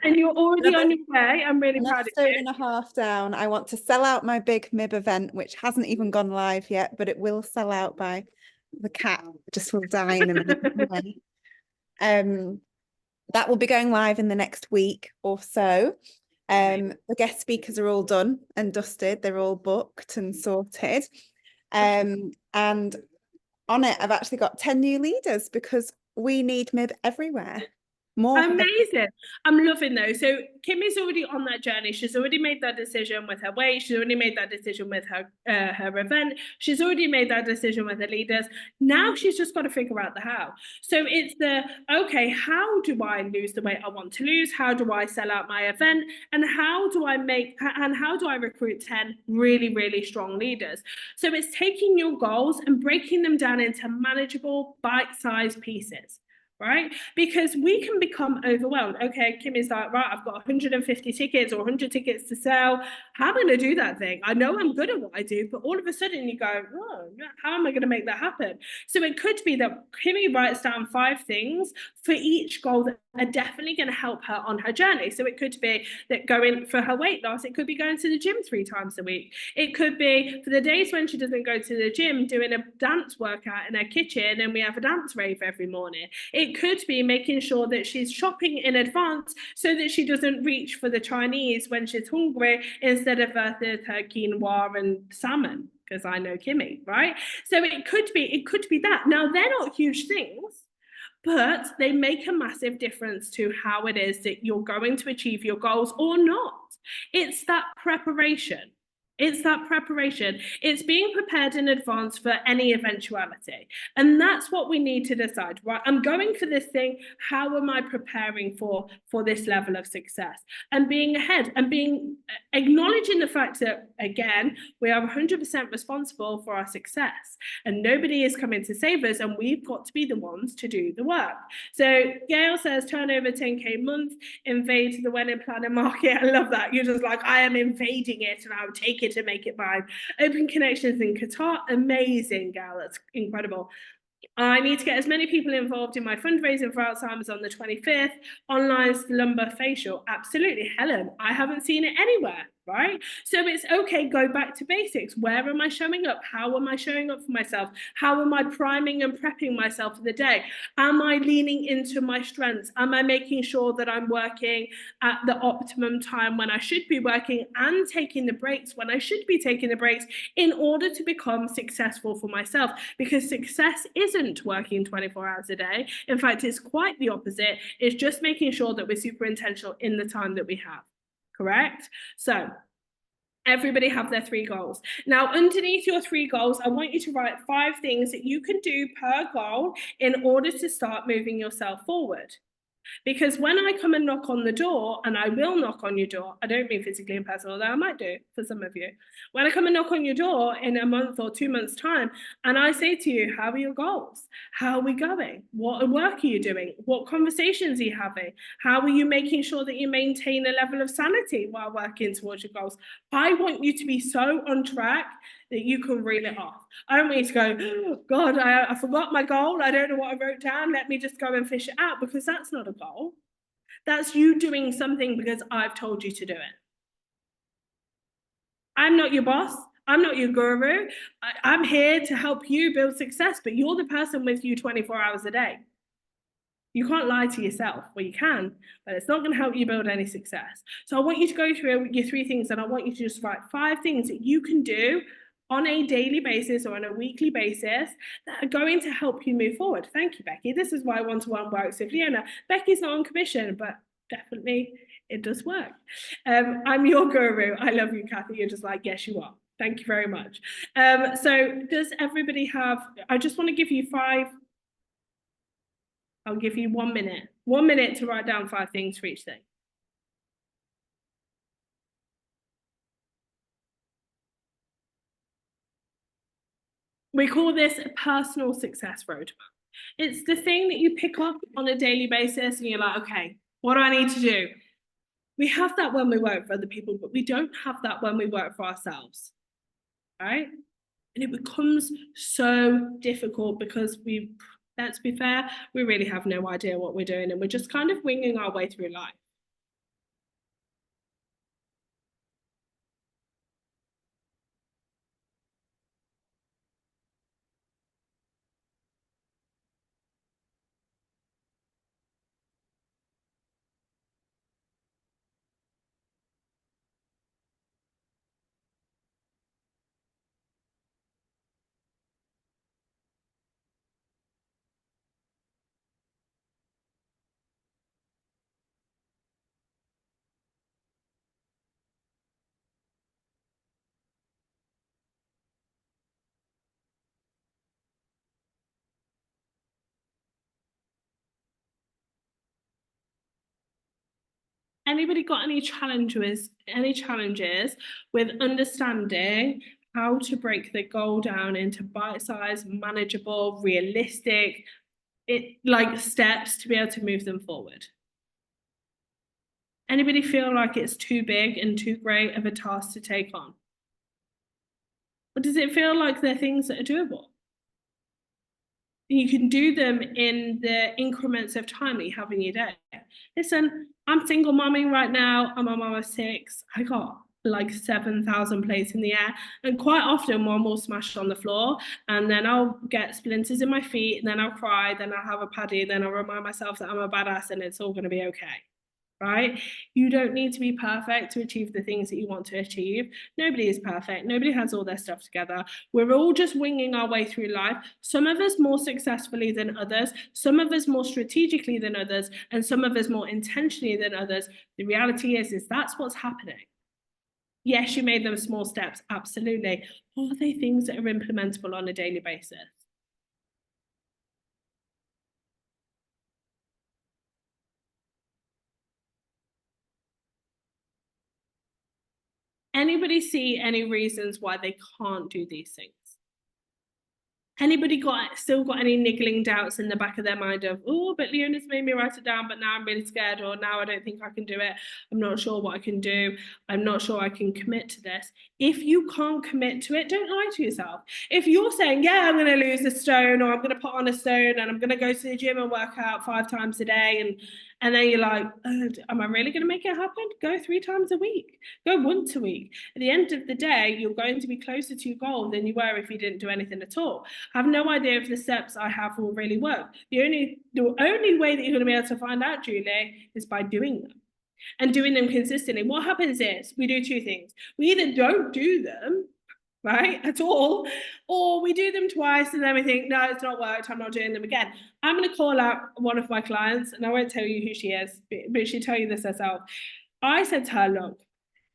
And you're already Another- on your way. I'm really Another proud of stone you. and a half down. I want to sell out my big MIB event, which hasn't even gone live yet, but it will sell out by the cat just will die in a minute. That will be going live in the next week or so. The guest speakers are all done and dusted. They're all booked and sorted. And on it, I've actually got 10 new leaders because we need MIB everywhere. More. Amazing. I'm loving those. So Kimmy's already on that journey. She's already made that decision with her weight. She's already made that decision with her her event. She's already made that decision with her leaders. Now she's just got to figure out the how. So it's the, okay, how do I lose the weight I want to lose? How do I sell out my event? And how do I recruit 10 really, really strong leaders? So it's taking your goals and breaking them down into manageable bite-sized pieces. Right? Because we can become overwhelmed. Okay, Kim is like, right, I've got 150 tickets or 100 tickets to sell. How am I going to do that thing? I know I'm good at what I do, but all of a sudden you go, oh, how am I going to make that happen? So it could be that Kimmy writes down 5 things for each goal that are definitely going to help her on her journey. So it could be that going for her weight loss, it could be going to the gym 3 times a week. It could be for the days when she doesn't go to the gym, doing a dance workout in her kitchen, and we have a dance rave every morning. It could be making sure that she's shopping in advance so that she doesn't reach for the Chinese when she's hungry instead of her quinoa and salmon, because I know Kimmy, right? So it could be that. Now, they're not huge things, but they make a massive difference to how it is that you're going to achieve your goals or not. It's that preparation. It's that preparation. It's being prepared in advance for any eventuality. And that's what we need to decide, right? I'm going for this thing. How am I preparing for this level of success? And being ahead and acknowledging the fact that, again, we are 100% responsible for our success and nobody is coming to save us, and we've got to be the ones to do the work. So Gail says, turnover 10K a month, invade the wedding planner market. I love that. You're just like, I am invading it and I'll take it to make it mine. Open connections in Qatar. Amazing, Gal. That's incredible. I need to get as many people involved in my fundraising for Alzheimer's on the 25th. Online lumbar facial. Absolutely. Helen, I haven't seen it anywhere, right? So it's okay, go back to basics. Where am I showing up? How am I showing up for myself? How am I priming and prepping myself for the day? Am I leaning into my strengths? Am I making sure that I'm working at the optimum time when I should be working and taking the breaks when I should be taking the breaks in order to become successful for myself? Because success isn't working 24 hours a day. In fact, it's quite the opposite. It's just making sure that we're super intentional in the time that we have. Correct? So everybody have their 3 goals. Now, underneath your 3 goals, I want you to write 5 things that you can do per goal in order to start moving yourself forward. Because when I come and knock on the door, and I will knock on your door, I don't mean physically in person, although I might do for some of you. When I come and knock on your door in a month or 2 months' time, and I say to you, how are your goals? How are we going? What work are you doing? What conversations are you having? How are you making sure that you maintain a level of sanity while working towards your goals? I want you to be so on track that you can reel it off. I don't want you to go, oh, God, I forgot my goal. I don't know what I wrote down. Let me just go and fish it out, because that's not a goal. That's you doing something because I've told you to do it. I'm not your boss. I'm not your guru. I'm here to help you build success, but you're the person with you 24 hours a day. You can't lie to yourself. Well, you can, but it's not going to help you build any success. So I want you to go through your 3 things, and I want you to just write 5 things that you can do on a daily basis or on a weekly basis that are going to help you move forward. Thank you, Becky. This is why one-to-one works with Leona. Becky's not on commission, but definitely it does work. I'm your guru. I love you, Kathy. You're just like, yes, you are. Thank you very much. So does everybody have, I just want to give you 5, I'll give you 1 minute. 1 minute to write down 5 things for each thing. We call this a personal success roadmap. It's the thing that you pick up on a daily basis and you're like, okay, what do I need to do? We have that when we work for other people, but we don't have that when we work for ourselves, right? And it becomes so difficult because let's be fair, we really have no idea what we're doing and we're just kind of winging our way through life. Anybody got any challenges with understanding how to break the goal down into bite-sized, manageable, realistic, like steps to be able to move them forward? Anybody feel like it's too big and too great of a task to take on? Or does it feel like they're things that are doable? You can do them in the increments of time that you have in your day. Listen, I'm single momming right now. I'm a mom of 6. I got like 7,000 plates in the air, and quite often one will smash on the floor, and then I'll get splinters in my feet, and then I'll cry, then I'll have a paddy, and then I'll remind myself that I'm a badass and it's all going to be okay. Right? You don't need to be perfect to achieve the things that you want to achieve. Nobody is perfect. Nobody has all their stuff together. We're all just winging our way through life. Some of us more successfully than others, some of us more strategically than others, and some of us more intentionally than others. The reality is that's what's happening. Yes, you made them small steps, absolutely. Are they things that are implementable on a daily basis? Anybody see any reasons why they can't do these things? Anybody still got any niggling doubts in the back of their mind of, oh, but Leona's made me write it down, but now I'm really scared, or now I don't think I can do it. I'm not sure what I can do. I'm not sure I can commit to this. If you can't commit to it, don't lie to yourself. If you're saying, yeah, I'm going to lose a stone, or I'm going to put on a stone, and I'm going to go to the gym and work out 5 times a day, and then you're like, am I really going to make it happen? Go 3 times a week. Go once a week. At the end of the day, you're going to be closer to your goal than you were if you didn't do anything at all. I have no idea if the steps I have will really work. The only way that you're going to be able to find out, Julie, is by doing them and doing them consistently. What happens is we do 2 things. We either don't do them, right, at all, or we do them twice and then we think, no, it's not worked, I'm not doing them again. I'm going to call out one of my clients, and I won't tell you who she is, but she'll tell you this herself. I said to her, look,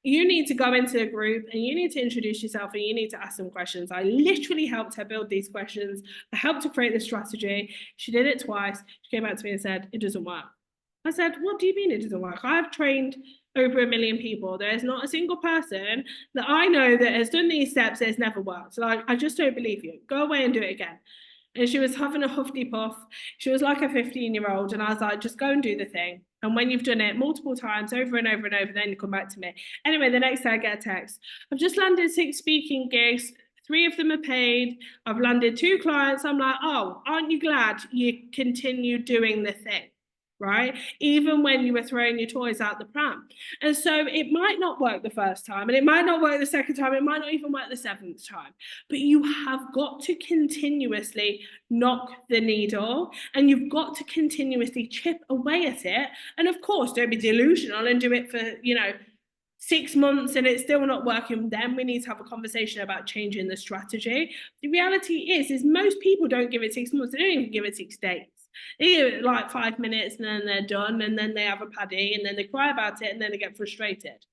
you need to go into a group and you need to introduce yourself and you need to ask some questions. I literally helped her build these questions. I helped her create the strategy. She did it twice. She came back to me and said, it doesn't work. I said, what do you mean it doesn't work? I've trained over 1 million people. There's not a single person that I know that has done these steps that has never worked. So I just don't believe you. Go away and do it again. And she was having a huffy puff. She was like a 15-year-old. And I was like, just go and do the thing. And when you've done it multiple times, over and over and over, then you come back to me. Anyway, the next day I get a text. I've just landed 6 speaking gigs. 3 of them are paid. I've landed 2 clients. I'm like, oh, aren't you glad you continue doing the thing? Right? Even when you were throwing your toys out the pram. And so it might not work the first time, and it might not work the second time, it might not even work the 7th time, but you have got to continuously knock the needle, and you've got to continuously chip away at it. And of course, don't be delusional and do it for, 6 months and it's still not working. Then we need to have a conversation about changing the strategy. The reality is most people don't give it 6 months, they don't even give it 6 days. They give it like 5 minutes and then they're done, and then they have a paddy, and then they cry about it, and then they get frustrated.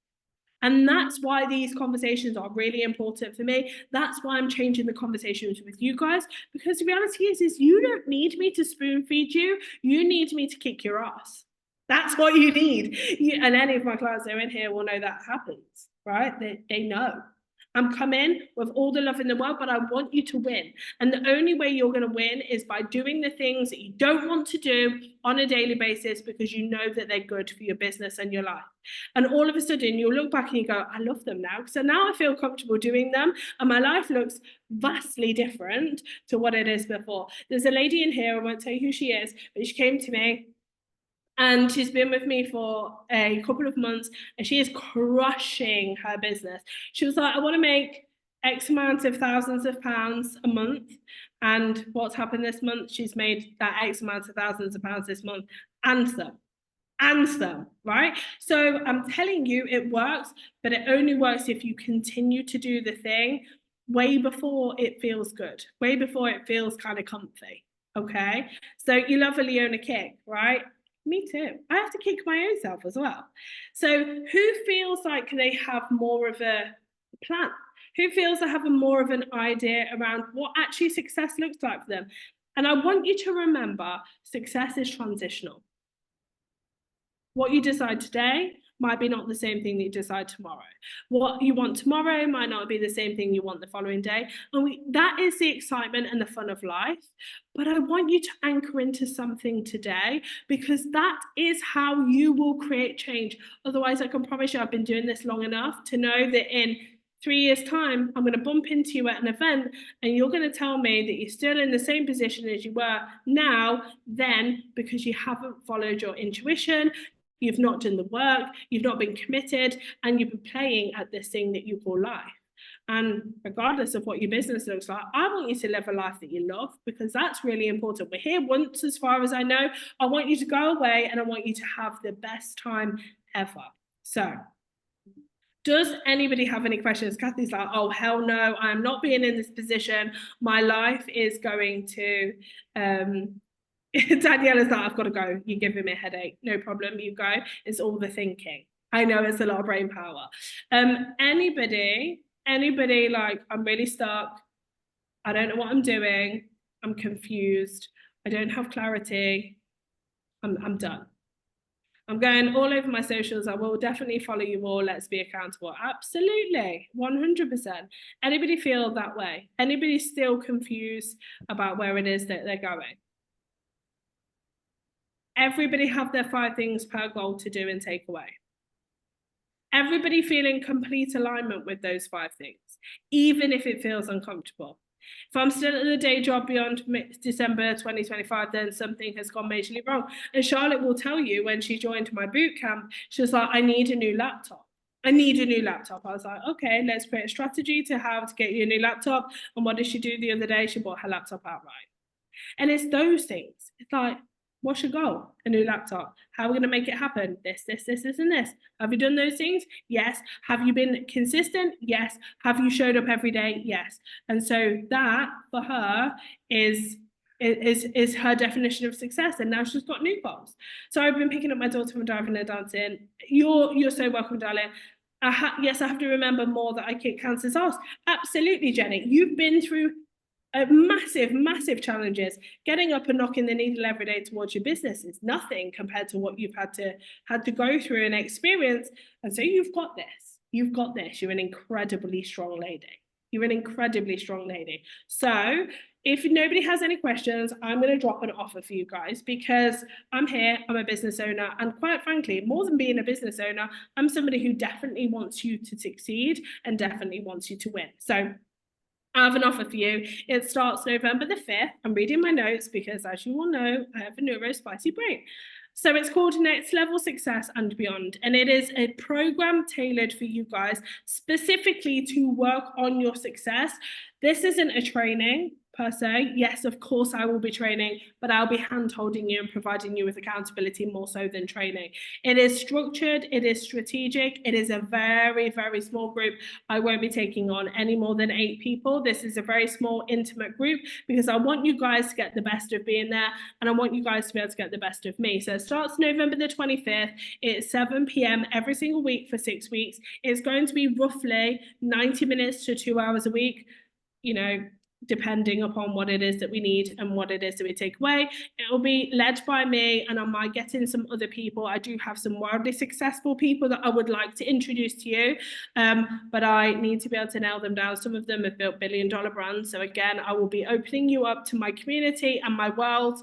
And that's why these conversations are really important for me. That's why I'm changing the conversations with you guys, because the reality is you don't need me to spoon feed you. You need me to kick your ass. That's what you need. And any of my clients that are in here will know that happens, right? They know. I'm coming with all the love in the world, but I want you to win. And the only way you're going to win is by doing the things that you don't want to do on a daily basis, because you know that they're good for your business and your life. And all of a sudden you'll look back and you go, I love them now. So now I feel comfortable doing them and my life looks vastly different to what it is before. There's a lady in here, I won't tell you who she is, but she came to me and she's been with me for a couple of months and she is crushing her business. She was like, I want to make X amount of thousands of pounds a month. And what's happened this month? She's made that X amount of thousands of pounds this month and some, right? So I'm telling you, it works, but it only works if you continue to do the thing way before it feels good, way before it feels kind of comfy, okay? So you love a Leona kick, right? Me too. I have to kick my own self as well. So who feels like they have more of a plan? Who feels they have more of an idea around what actually success looks like for them? And I want you to remember, success is transitional. What you decide today might be not the same thing that you decide tomorrow. What you want tomorrow might not be the same thing you want the following day. And that is the excitement and the fun of life. But I want you to anchor into something today, because that is how you will create change. Otherwise, I can promise you, I've been doing this long enough to know that in 3 years' time, I'm going to bump into you at an event and you're going to tell me that you're still in the same position as you were then, because you haven't followed your intuition. You've not done the work, you've not been committed, and you've been playing at this thing that you call life. And regardless of what your business looks like, I want you to live a life that you love, because that's really important. We're here once, as far as I know. I want you to go away and I want you to have the best time ever. So, does anybody have any questions? Kathy's like, oh, hell no, I'm not being in this position. My life is going to... Daniela's like, I've got to go. You're giving me a headache. No problem, you go. It's all the thinking. I know it's a lot of brain power. Anybody like, I'm really stuck. I don't know what I'm doing. I'm confused. I don't have clarity. I'm done. I'm going all over my socials. I will definitely follow you all. Let's be accountable. Absolutely, 100%. Anybody feel that way? Anybody still confused about where it is that they're going? Everybody have their 5 things per goal to do and take away. Everybody feeling complete alignment with those 5 things, even if it feels uncomfortable. If I'm still at the day job beyond December 2025, then something has gone majorly wrong. And Charlotte will tell you, when she joined my boot camp, she was like, I need a new laptop. I need a new laptop. I was like, okay, let's create a strategy to how to get you a new laptop. And what did she do the other day? She bought her laptop outright. And it's those things. It's like, what's your goal? A new laptop. How are we going to make it happen? This, and this. Have you done those things? Yes. Have you been consistent? Yes. Have you showed up every day? Yes. And so that for her is her definition of success. And now she's got new goals. So I've been picking up my daughter from driving her dancing. You're so welcome, darling. Yes, I have to remember more that I kick cancer's ass. Absolutely, Jenny. You've been through massive challenges. Getting up and knocking the needle every day towards your business is nothing compared to what you've had to go through and experience. And so you've got this. You're an incredibly strong lady. So if nobody has any questions, I'm going to drop an offer for you guys, because I'm here, I'm a business owner, and quite frankly, more than being a business owner, I'm somebody who definitely wants you to succeed and definitely wants you to win. So I have an offer for you. It starts November the 5th. I'm reading my notes because, as you all know, I have a neurospicy brain. So it's called Next Level Success and Beyond. And it is a program tailored for you guys specifically to work on your success. This isn't a training per se. Yes, of course, I will be training, but I'll be hand-holding you and providing you with accountability more so than training. It is structured, it is strategic, it is a very, very small group. I won't be taking on any more than 8 people. This is a very small, intimate group, because I want you guys to get the best of being there, and I want you guys to be able to get the best of me. So it starts November the 25th. It's 7 p.m. every single week for 6 weeks. It's going to be roughly 90 minutes to 2 hours a week. You know, depending upon what it is that we need and what it is that we take away. It will be led by me, and I might get in some other people. I do have some wildly successful people that I would like to introduce to you, but I need to be able to nail them down. Some of them have built billion-dollar brands. So again, I will be opening you up to my community and my world,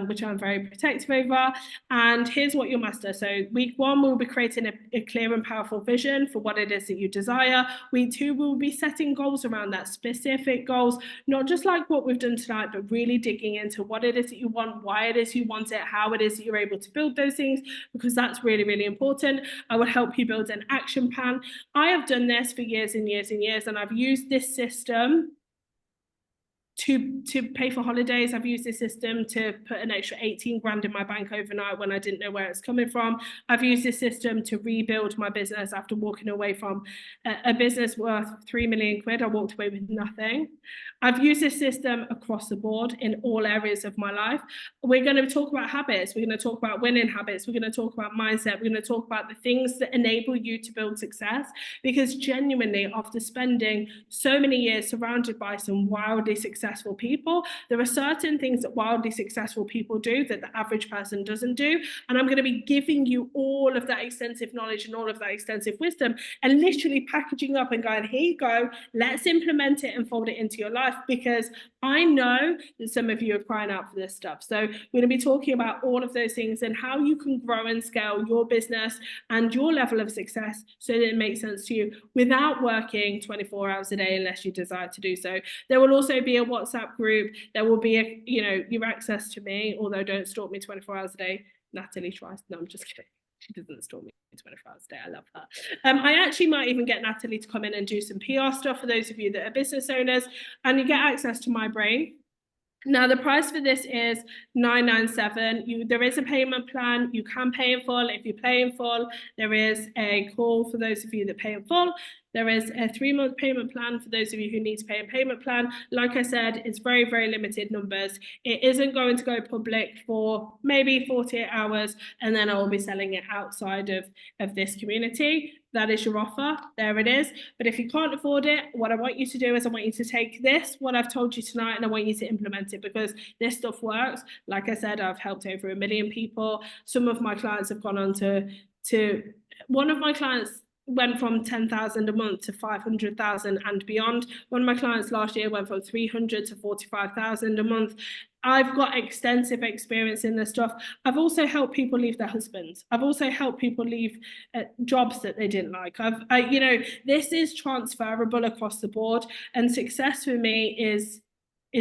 which I'm very protective over. And here's what you'll master. So week 1, we'll be creating a clear and powerful vision for what it is that you desire. Week 2, we'll be setting goals around that, specific goals, not just like what we've done tonight, but really digging into what it is that you want, why it is you want it, how it is that you're able to build those things, because that's really, really important. I will help you build an action plan. I have done this for years and years and years, and I've used this system to pay for holidays. I've used this system to put an extra 18 grand in my bank overnight when I didn't know where it's coming from. I've used this system to rebuild my business after walking away from a business worth 3 million quid. I walked away with nothing. I've used this system across the board in all areas of my life. We're going to talk about habits. We're going to talk about winning habits. We're going to talk about mindset. We're going to talk about the things that enable you to build success, because genuinely, after spending so many years surrounded by some wildly successful people, there are certain things that wildly successful people do that the average person doesn't do. And I'm going to be giving you all of that extensive knowledge and all of that extensive wisdom, and literally packaging up and going, here you go, let's implement it and fold it into your life, because I know that some of you are crying out for this stuff. So we're going to be talking about all of those things and how you can grow and scale your business and your level of success so that it makes sense to you without working 24 hours a day unless you desire to do so. There will also be a WhatsApp group. There will be your access to me, although don't stalk me 24 hours a day. Natalie tries. No, I'm just kidding. She doesn't stalk me 24 hours a day. I love her. I actually might even get Natalie to come in and do some PR stuff for those of you that are business owners, and you get access to my brain. Now, the price for this is $997. There is a payment plan. You can pay in full. If you pay in full, there is a call for those of you that pay in full. There is a 3-month payment plan for those of you who need to pay a payment plan. Like I said, it's very, very limited numbers. It isn't going to go public for maybe 48 hours, and then I will be selling it outside of this community. That is your offer. There it is. But if you can't afford it, what I want you to do is I want you to take this, what I've told you tonight, and I want you to implement it, because this stuff works. Like I said, I've helped over 1 million people. Some of my clients have gone on to one of my clients went from 10,000 a month to 500,000 and beyond. One of my clients last year went from 300 to 45,000 a month. I've got extensive experience in this stuff. I've also helped people leave their husbands. I've also helped people leave jobs that they didn't like. This is transferable across the board, and success for me is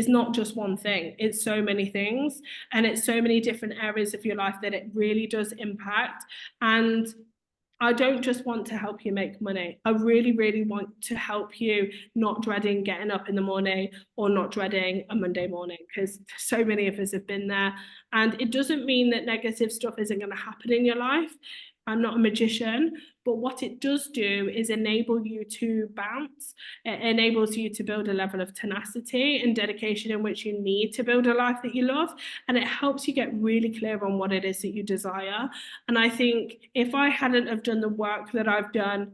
not just one thing. It's so many things, and it's so many different areas of your life that it really does impact. And I don't just want to help you make money. I really, really want to help you not dreading getting up in the morning or not dreading a Monday morning, because so many of us have been there. And it doesn't mean that negative stuff isn't going to happen in your life. I'm not a magician, but what it does do is enable you to bounce. It enables you to build a level of tenacity and dedication in which you need to build a life that you love. And it helps you get really clear on what it is that you desire. And I think if I hadn't have done the work that I've done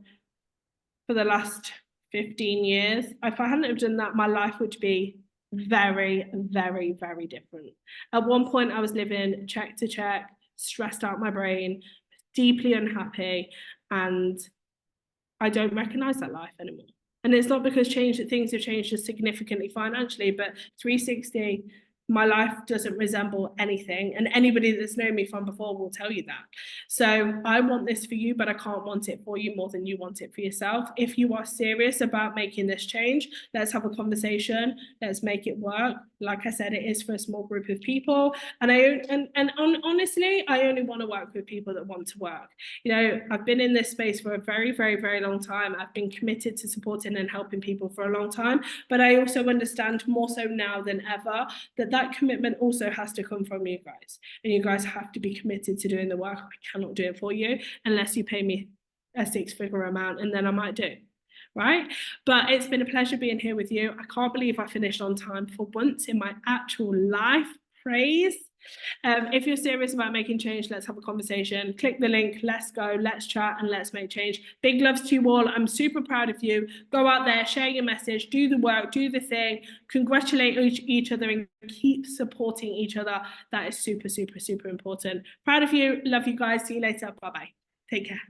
for the last 15 years, if I hadn't have done that, my life would be very, very, very different. At one point, I was living check to check, stressed out my brain, deeply unhappy, and I don't recognize that life anymore. And it's not because things have changed significantly financially, but 360, my life doesn't resemble anything, and anybody that's known me from before will tell you that. So I want this for you, but I can't want it for you more than you want it for yourself. If you are serious about making this change, let's have a conversation. Let's make it work. Like I said, it is for a small group of people, and honestly, I only want to work with people that want to work. I've been in this space for a very, very, very long time. I've been committed to supporting and helping people for a long time, but I also understand more so now than ever that commitment also has to come from you guys, and you guys have to be committed to doing the work. I cannot do it for you unless you pay me a 6-figure amount, and then I might do. Right? But it's been a pleasure being here with you. I can't believe I finished on time for once in my actual life. Praise If you're serious about making change, let's have a conversation. Click the link, let's go, let's chat, and let's make change. Big loves to you all. I'm super proud of you. Go out there, share your message, do the work, do the thing, congratulate each other, and keep supporting each other. That is super, super, super important. Proud of you. Love you guys. See you later. Bye-bye. Take care.